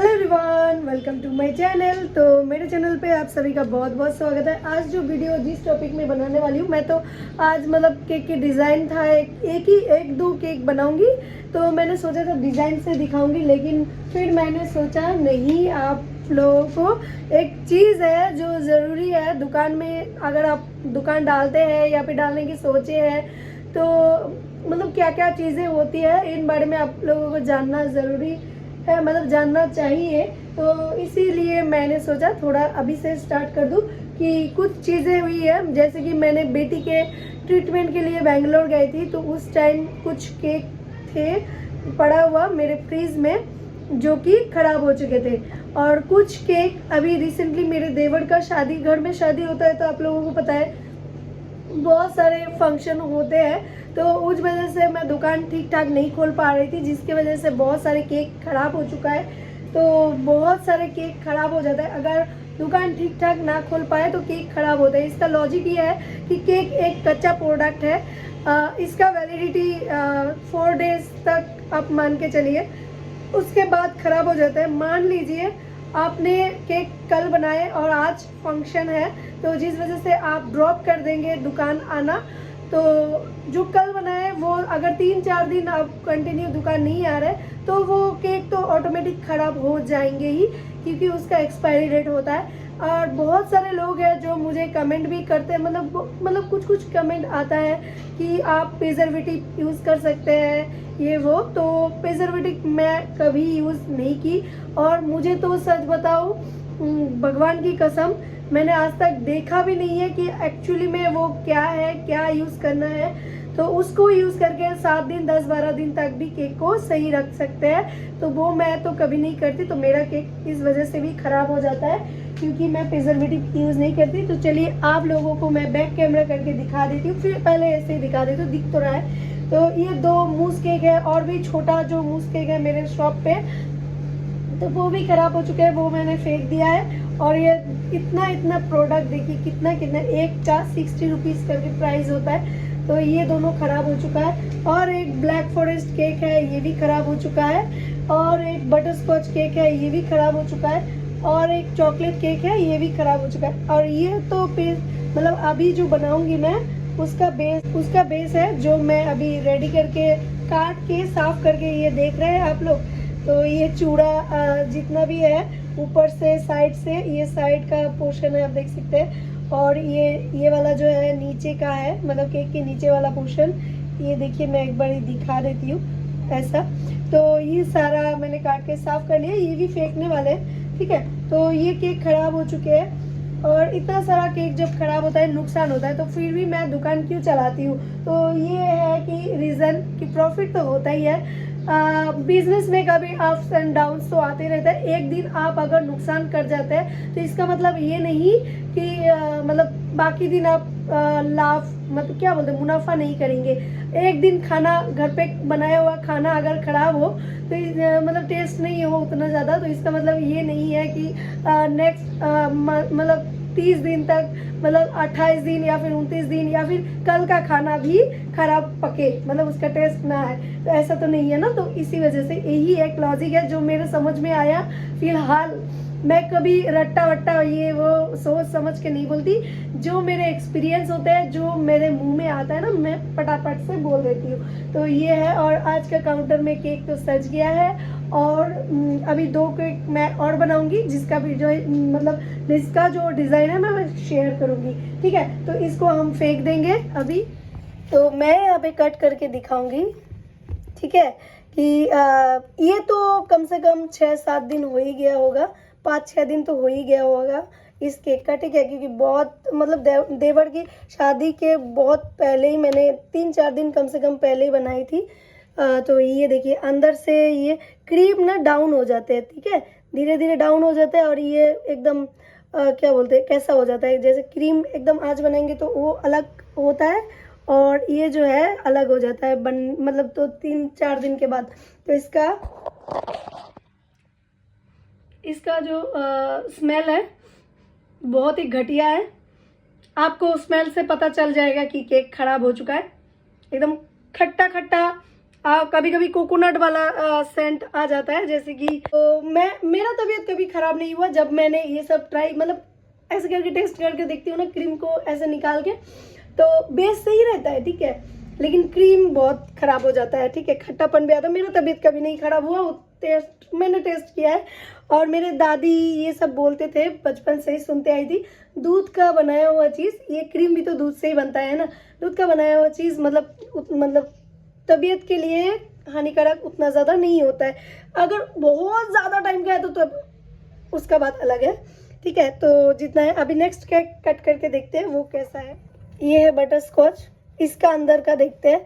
Hello everyone, welcome to my channel. तो मेरे channel पे आप सभी का बहुत बहुत स्वागत है। आज जो वीडियो जिस टॉपिक में बनाने वाली हूँ, मैं तो आज केक की डिज़ाइन था, एक दो केक बनाऊंगी। तो मैंने सोचा था डिज़ाइन से दिखाऊंगी, लेकिन फिर मैंने सोचा नहीं, आप लोगों को एक चीज़ है जो ज़रूरी है। दुकान में अगर आप दुकान डालते हैं या फिर डालने की सोचे हैं, तो क्या क्या चीज़ें होती है, इन बारे में आप लोगों को जानना ज़रूरी है, जानना चाहिए। तो इसीलिए मैंने सोचा थोड़ा अभी से स्टार्ट कर दूं कि कुछ चीज़ें हुई है। जैसे कि मैंने बेटी के ट्रीटमेंट के लिए बेंगलोर गई थी, तो उस टाइम कुछ केक थे पड़ा हुआ मेरे फ्रीज में, जो कि ख़राब हो चुके थे। और कुछ केक अभी रिसेंटली मेरे देवर का शादी, घर में शादी होता है तो आप लोगों को पता है बहुत सारे फंक्शन होते हैं, तो उस वजह से मैं दुकान ठीक ठाक नहीं खोल पा रही थी, जिसकी वजह से बहुत सारे केक ख़राब हो चुका है। तो बहुत सारे केक ख़राब हो जाता है अगर दुकान ठीक ठाक ना खोल पाए, तो केक ख़राब होता है। इसका लॉजिक ये है कि केक एक कच्चा प्रोडक्ट है, इसका वैलिडिटी 4 डेज तक आप मान के चलिए, उसके बाद ख़राब हो जाता है। मान लीजिए आपने केक कल बनाए और आज फंक्शन है, तो जिस वजह से आप ड्रॉप कर देंगे दुकान आना, तो जो कल बनाए वो अगर 3-4 दिन आप कंटिन्यू दुकान नहीं आ रहे, तो वो केक तो ऑटोमेटिक ख़राब हो जाएंगे ही, क्योंकि उसका एक्सपायरी डेट होता है। और बहुत सारे लोग हैं जो मुझे कमेंट भी करते हैं, कुछ कुछ कमेंट आता है कि आप प्रिजर्वेटिव यूज़ कर सकते हैं, ये वो। तो प्रिजर्वेटिव मैं कभी यूज़ नहीं की, और मुझे तो सच बताऊँ, भगवान की कसम, मैंने आज तक देखा भी नहीं है कि एक्चुअली में वो क्या है, क्या यूज़ करना है। तो उसको यूज़ करके 7 दिन 10-12 दिन तक भी केक को सही रख सकते हैं, तो वो मैं तो कभी नहीं करती। तो मेरा केक इस वजह से भी ख़राब हो जाता है, क्योंकि मैं प्रिजर्वेटिव यूज़ नहीं करती। तो चलिए आप लोगों को मैं बैक कैमरा करके दिखा देती हूँ, फिर पहले ऐसे ही दिखा देती हूँ, दिख तो रहा है। तो ये 2 मूस केक है, और भी छोटा जो मूस केक है मेरे शॉप पे, तो वो भी ख़राब हो चुका है, वो मैंने फेंक दिया है। और ये इतना प्रोडक्ट देखिए, कितना एक का 60 रुपीज़ करके प्राइस होता है, तो ये दोनों ख़राब हो चुका है। और एक ब्लैक फॉरेस्ट केक है, ये भी ख़राब हो चुका है। और एक बटर स्कॉच केक है, ये भी ख़राब हो चुका है। और एक चॉकलेट केक है, ये भी ख़राब हो चुका है। और ये तो फिर अभी जो बनाऊंगी मैं, उसका बेस है, जो मैं अभी रेडी करके काट के साफ करके ये देख रहे हैं आप लोग। तो ये चूड़ा जितना भी है, ऊपर से साइड से, ये साइड का पोर्शन है, आप देख सकते हैं। और ये वाला जो है नीचे का है, केक के नीचे वाला पोर्शन, ये देखिए, मैं एक बार दिखा देती हूँ ऐसा। तो ये सारा मैंने काट के साफ कर लिया, ये भी फेंकने वाले हैं, ठीक है। तो ये केक खराब हो चुके हैं। और इतना सारा केक जब खराब होता है, नुकसान होता है, तो फिर भी मैं दुकान क्यों चलाती हूँ? तो ये है कि रीज़न कि प्रॉफिट तो होता ही है। बिजनेस में कभी अप्स एंड डाउन्स तो आते रहते हैं। एक दिन आप अगर नुकसान कर जाते हैं, तो इसका मतलब ये नहीं कि बाकी दिन आप लाभ, क्या बोलते हैं, मुनाफा नहीं करेंगे। एक दिन खाना, घर पे बनाया हुआ खाना अगर खराब हो, तो टेस्ट नहीं हो उतना ज़्यादा, तो इसका मतलब ये नहीं है कि नेक्स्ट 30 दिन तक, 28 दिन या फिर 29 दिन या फिर कल का खाना भी खराब पके, उसका टेस्ट ना है, तो ऐसा तो नहीं है ना। तो इसी वजह से यही एक लॉजिक है जो मेरे समझ में आया फिलहाल। मैं कभी रट्टा वट्टा ये वो सोच समझ के नहीं बोलती, जो मेरे एक्सपीरियंस होते हैं, जो मेरे मुंह में आता है ना, मैं फटाफट से बोल देती हूँ। तो ये है। और आज का काउंटर में केक तो सज गया है, और अभी 2 केक मैं और बनाऊंगी, जिसका भी जो जिसका जो डिज़ाइन है मैं शेयर करूंगी, ठीक है। तो इसको हम फेंक देंगे अभी। तो मैं यहाँ पे कट करके दिखाऊंगी, ठीक है, कि ये तो कम से कम 6-7 दिन हो ही गया होगा, 5-6 दिन तो हो ही गया होगा इस केक का, ठीक है। क्योंकि बहुत देवर की शादी के बहुत पहले ही मैंने 3-4 दिन कम से कम पहले ही बनाई थी। तो ये देखिए, अंदर से ये क्रीम ना डाउन हो जाते हैं, ठीक है, धीरे धीरे डाउन हो जाता है। और ये एकदम क्या बोलते हैं, कैसा हो जाता है, जैसे क्रीम एकदम आज बनाएंगे तो वो अलग होता है, और ये जो है अलग हो जाता है तो 3-4 दिन के बाद। तो इसका जो स्मेल है बहुत ही घटिया है। आपको स्मेल से पता चल जाएगा कि केक खराब हो चुका है। एकदम खट्टा खट्टा कभी कभी कोकोनट वाला सेंट आ जाता है, जैसे कि तो मेरा तबीयत कभी ख़राब नहीं हुआ जब मैंने ये सब ट्राई, मतलब ऐसे करके टेस्ट करके देखती हूँ ना, क्रीम को ऐसे निकाल के, तो बेस सही रहता है, ठीक है, लेकिन क्रीम बहुत ख़राब हो जाता है, ठीक है, खट्टापन भी आता है। मेरा तबीयत कभी नहीं ख़राब हुआ, टेस्ट मैंने टेस्ट किया है। और मेरे दादी ये सब बोलते थे, बचपन से ही सुनते आई थी, दूध का बनाया हुआ चीज़, ये क्रीम भी तो दूध से ही बनता है ना, दूध का बनाया हुआ चीज़ मतलब तबीयत के लिए हानिकारक उतना ज़्यादा नहीं होता है। अगर बहुत ज़्यादा टाइम का है तो उसका बात अलग है, ठीक है। तो जितना है, अभी नेक्स्ट केक कट करके देखते हैं वो कैसा है। ये है बटर स्कॉच, इसका अंदर का देखते हैं।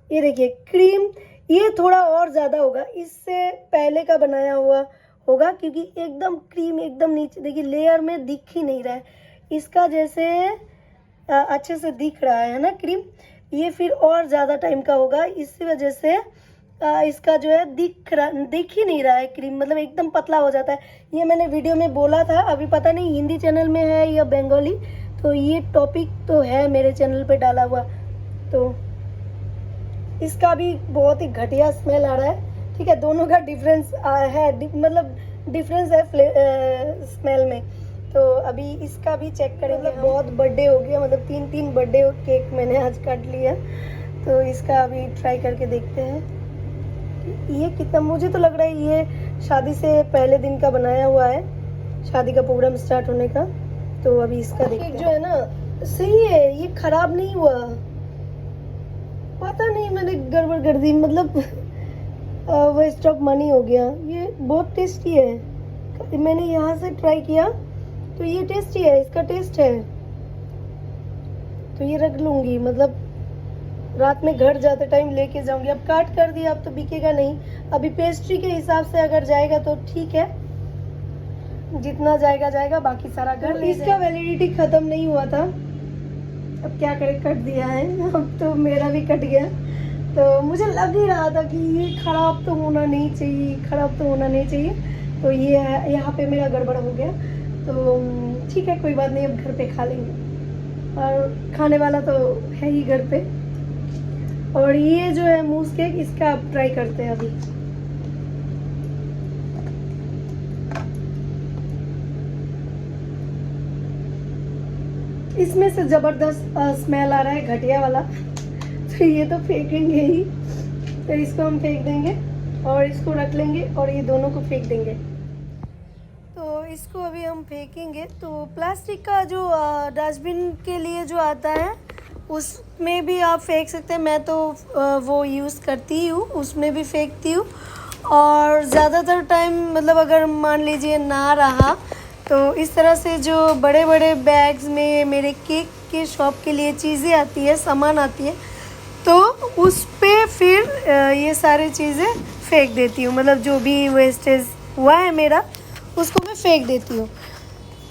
ये देखिए क्रीम, ये थोड़ा और ज़्यादा होगा, इससे पहले का बनाया हुआ होगा, क्योंकि एकदम क्रीम एकदम नीचे देखिए लेयर में दिख ही नहीं रहा है, इसका जैसे अच्छे से दिख रहा है ना क्रीम, ये फिर और ज़्यादा टाइम का होगा, इसी वजह से इसका जो है दिख ही नहीं रहा है क्रीम, मतलब एकदम पतला हो जाता है। ये मैंने वीडियो में बोला था, अभी पता नहीं हिंदी चैनल में है या बंगाली, तो ये टॉपिक तो है मेरे चैनल पे डाला हुआ। तो इसका भी बहुत ही घटिया स्मेल आ रहा है, ठीक है, दोनों का डिफरेंस है, मतलब डिफरेंस है स्मेल में। तो अभी इसका भी चेक करेंगे। मतलब बहुत बर्थडे हो गया, मतलब 3 बर्थडे केक मैंने आज काट लिया, तो इसका अभी ट्राई करके देखते हैं ये कितना। मुझे तो लग रहा है ये शादी से पहले दिन का बनाया हुआ है, शादी का प्रोग्राम स्टार्ट होने का। तो अभी इसका देखते हैं। जो है ना सही है, ये खराब नहीं हुआ, पता नहीं मैंने गड़बड़ कर दी, मतलब वेस्ट ऑफ मनी हो गया। ये बहुत टेस्टी है, मैंने यहाँ से ट्राई किया तो ये टेस्टी है, इसका टेस्ट है, तो ये रख लूँगी, मतलब रात में घर जाते टाइम लेके जाऊंगी। अब काट कर दिया, अब तो बिकेगा नहीं। अभी पेस्ट्री के हिसाब से अगर जाएगा तो ठीक है, जितना जाएगा जाएगा, बाकी सारा घर। इसका वैलिडिटी खत्म नहीं हुआ था, अब क्या करें, कट दिया है, अब तो मेरा भी कट गया। तो मुझे लग ही रहा था कि ये खराब तो होना नहीं चाहिए, खराब तो होना नहीं चाहिए, तो ये यहाँ पे मेरा गड़बड़ हो गया। तो ठीक है, कोई बात नहीं, अब घर पे खा लेंगे, और खाने वाला तो है ही घर पे। और ये जो है मूस केक, इसका आप ट्राई करते हैं अभी। इसमें से जबरदस्त स्मेल आ रहा है, घटिया वाला, तो ये तो फेंकेंगे ही, तो इसको हम फेंक देंगे और इसको रख लेंगे और ये दोनों को फेंक देंगे। तो इसको अभी हम फेंकेंगे। तो प्लास्टिक का जो डस्टबिन के लिए जो आता है उसमें भी आप फेंक सकते हैं, मैं तो वो यूज़ करती हूँ, उसमें भी फेंकती हूँ। और ज़्यादातर टाइम मतलब अगर मान लीजिए ना रहा तो इस तरह से जो बड़े बड़े बैग्स में मेरे केक के शॉप के लिए चीज़ें आती है, सामान आती है, तो उस पे फिर ये सारी चीज़ें फेंक देती हूँ, मतलब जो भी वेस्टेज हुआ है मेरा उसको मैं फेंक देती हूँ।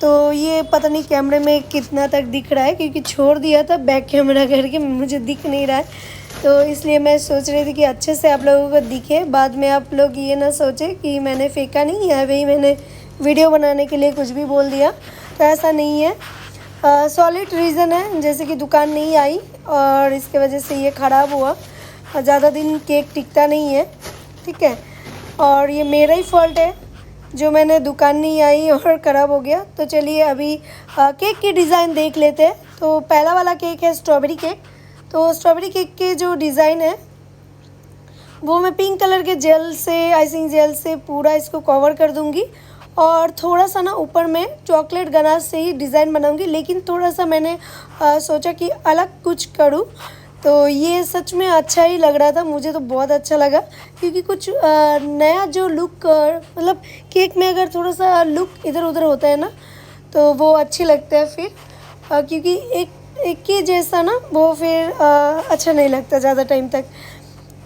तो ये पता नहीं कैमरे में कितना तक दिख रहा है, क्योंकि छोड़ दिया था बैक कैमरा करके, मुझे दिख नहीं रहा है, तो इसलिए मैं सोच रही थी कि अच्छे से आप लोगों को दिखे, बाद में आप लोग ये ना सोचे कि मैंने फेंका नहीं है, भाई मैंने वीडियो बनाने के लिए कुछ भी बोल दिया, तो ऐसा नहीं है। सॉलिड रीज़न है, जैसे कि दुकान नहीं आई और इसके वजह से ये ख़राब हुआ, ज़्यादा दिन केक टिकता नहीं है, ठीक है, और ये मेरा ही फॉल्ट है जो मैंने दुकान नहीं आई और ख़राब हो गया। तो चलिए अभी केक की डिज़ाइन देख लेते हैं। तो पहला वाला केक है स्ट्रॉबेरी केक। तो स्ट्रॉबेरी केक के जो डिज़ाइन है वो मैं पिंक कलर के जेल से, आइसिंग जेल से पूरा इसको कवर कर दूंगी, और थोड़ा सा ना ऊपर में चॉकलेट गनाश से ही डिज़ाइन बनाऊंगी, लेकिन थोड़ा सा मैंने सोचा कि अलग कुछ करूं, तो ये सच में अच्छा ही लग रहा था, मुझे तो बहुत अच्छा लगा, क्योंकि कुछ नया जो लुक, मतलब केक में अगर थोड़ा सा लुक इधर उधर होता है ना तो वो अच्छे लगता है फिर, क्योंकि एक ही जैसा ना वो फिर अच्छा नहीं लगता ज़्यादा टाइम तक।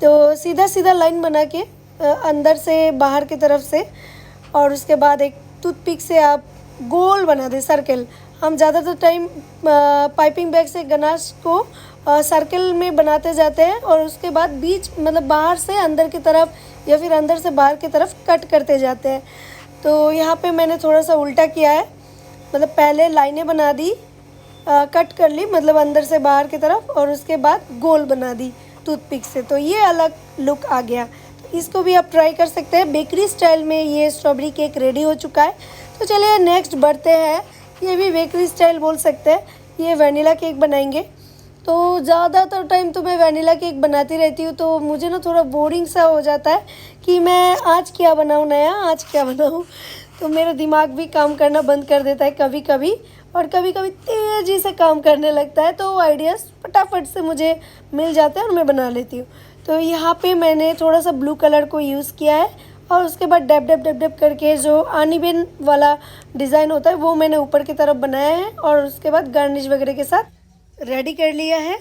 तो सीधा सीधा लाइन बना के अंदर से बाहर की तरफ से, और उसके बाद एक टूथपिक से आप गोल बना दें सर्कल। हम ज़्यादातर टाइम पाइपिंग बैग से गनाश को सर्कल में बनाते जाते हैं, और उसके बाद बीच मतलब बाहर से अंदर की तरफ या फिर अंदर से बाहर की तरफ कट करते जाते हैं। तो यहाँ पे मैंने थोड़ा सा उल्टा किया है, मतलब पहले लाइनें बना दी कट कर ली, मतलब अंदर से बाहर की तरफ, और उसके बाद गोल बना दी टूथपिक से। तो ये अलग लुक आ गया। तो इसको भी आप ट्राई कर सकते हैं। बेकरी स्टाइल में ये स्ट्रॉबेरी केक रेडी हो चुका है। तो चलिए नेक्स्ट बढ़ते हैं। ये भी बेकरी स्टाइल बोल सकते हैं। ये वनीला केक बनाएंगे। तो ज़्यादातर टाइम तो मैं वनीला केक बनाती रहती हूँ, तो मुझे ना थोड़ा बोरिंग सा हो जाता है कि मैं आज क्या बनाऊँ नया, आज क्या बनाऊँ। तो मेरा दिमाग भी काम करना बंद कर देता है कभी कभी, और कभी कभी तेज़ी से काम करने लगता है। तो आइडियाज़ फटाफट से मुझे मिल जाते हैं और मैं बना लेती हूँ। तो यहाँ पे मैंने थोड़ा सा ब्लू कलर को यूज़ किया है, और उसके बाद डैब डैब डैब डैब करके जो अनइवन वाला डिज़ाइन होता है वो मैंने ऊपर की तरफ बनाया है, और उसके बाद गार्निश वगैरह के साथ रेडी कर लिया है।